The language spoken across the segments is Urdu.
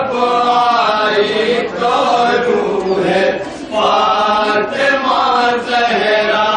جب آئی تو روح فاطمہ زہرا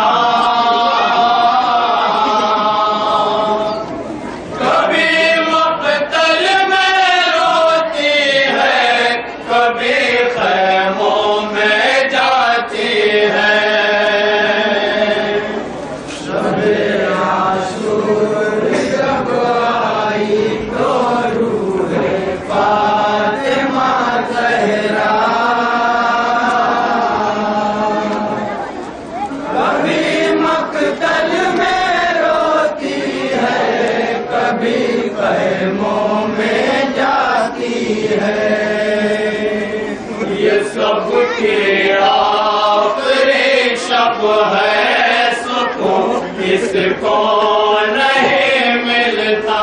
سب کی آخری شب ہے سکون اس کو نہیں ملتا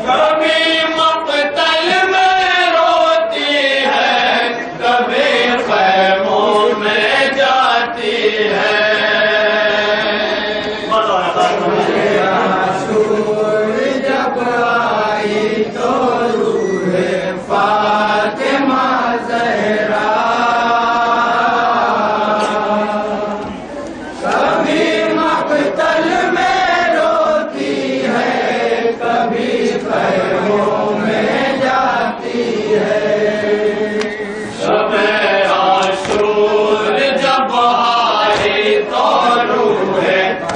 کبھی مقتل میں روتی ہے کبھی خیموں میں جاتی ہے جب آئی تو فاطمہ زہرا کبھی مقتل میں روتی ہے کبھی خیموں میں جاتی ہے شب عاشور جب آئی تو روح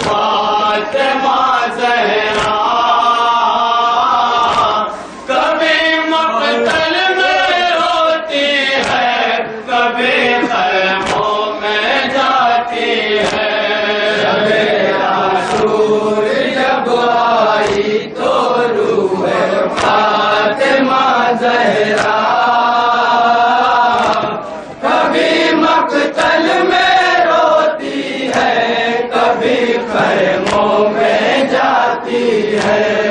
فاطمہ زہرا زہرا کبھی مقتل میں روتی ہے کبھی خیموں میں جاتی ہے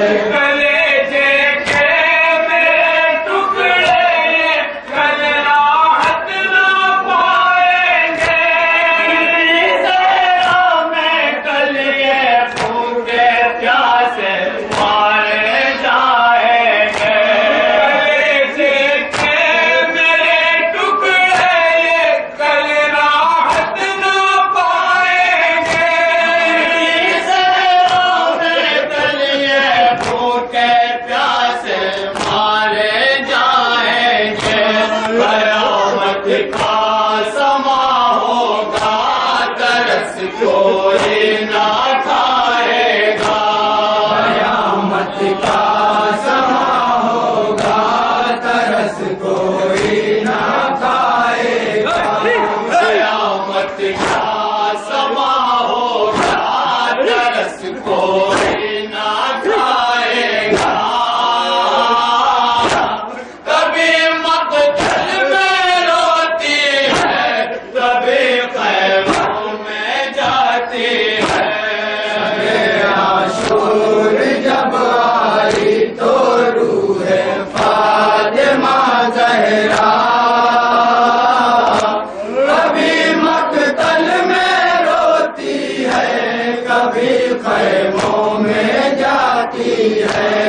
کوئی نہ کھائے گا قیامت کا سما ہوگا ترس کوئی نہ کھائے گا قیامت کا سما ہوگا ترس کوئی نہ کھائے گا کبھی مقتل میں روتی ہے کبھی خیموں میں جاتی ہے عاشور جب آئی تو روح فاطمہ زہرا کبھی مقتل میں روتی ہے کبھی خیموں میں جاتی ہے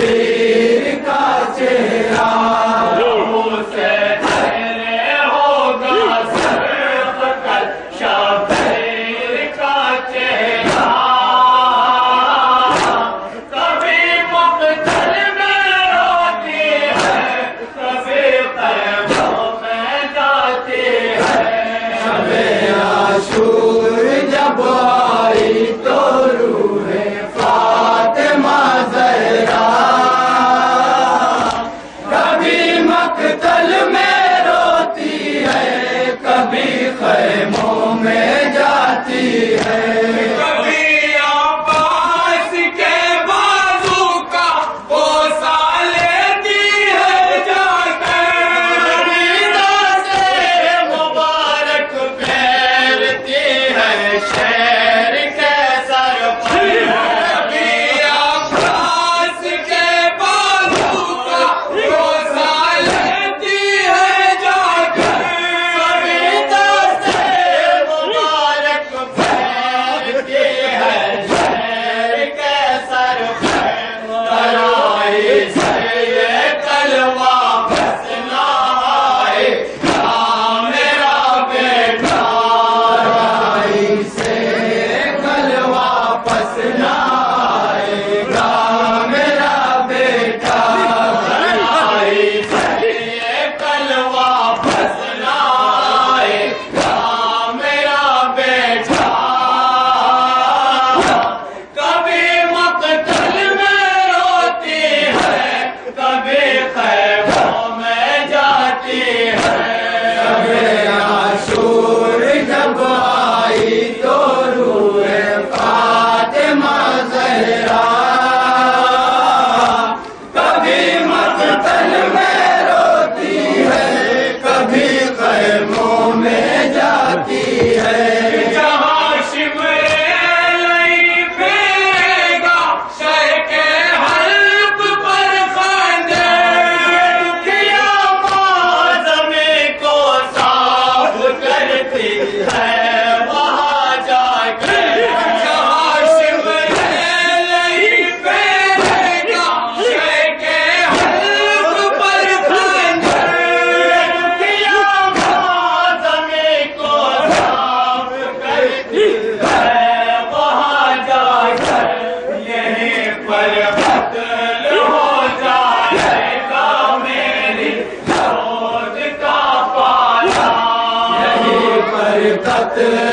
شبیر کا چہرہ سے چہرے ہوگا صرف کل شبیر کا چہرہ کبھی مقتل میں روتی ہے کبھی قیاموں میں جاتی ہے شب عاشور جب آئی تو روح فاطمہ زہرا کبھی مقتل میں روتی ہے کبھی خیموں میں جاتی ہے کبھی عباس کے بازو کا بوسہ لیتی ہے جا کر ریدا سے مبارک پھیرتی ہے شیر کے سر پر کبھی عباس کے بازو کا بوسہ لیتی ہے جا کر ریدا سے مبارک پھیرتی ہے شیر کے سر پر ترائی سے یہ کل واپس نہ آئے گا میرا بیٹا ترائی سے کل واپس نہ آئے گا میرا بیٹا ترائی سے یہ کل واپس نہ آئے گا میرا بیٹا کبھی مقتل میں روتی ہے کبھی خیموں میں جاتی ہے شب عاشور جب آئی تو روح فاطمہ زہرا کبھی مقتل میں روتی ہے کبھی خیموں میں جاتی ہے جہاں شمرے پھیرے گا شہ کے حلق پر خاندے دکھیا ماں زمیں کو صاف کرتی ہے وہاں جا کے جہاں شمرے پھیرے گا شہ کے حلق پر خاندے دکھیا ماں زمیں کو صاف کرتی ہے وہاں جا کر یہیں پر قتل ہو جائے گا میری فوج کا پالا یہیں پر قتل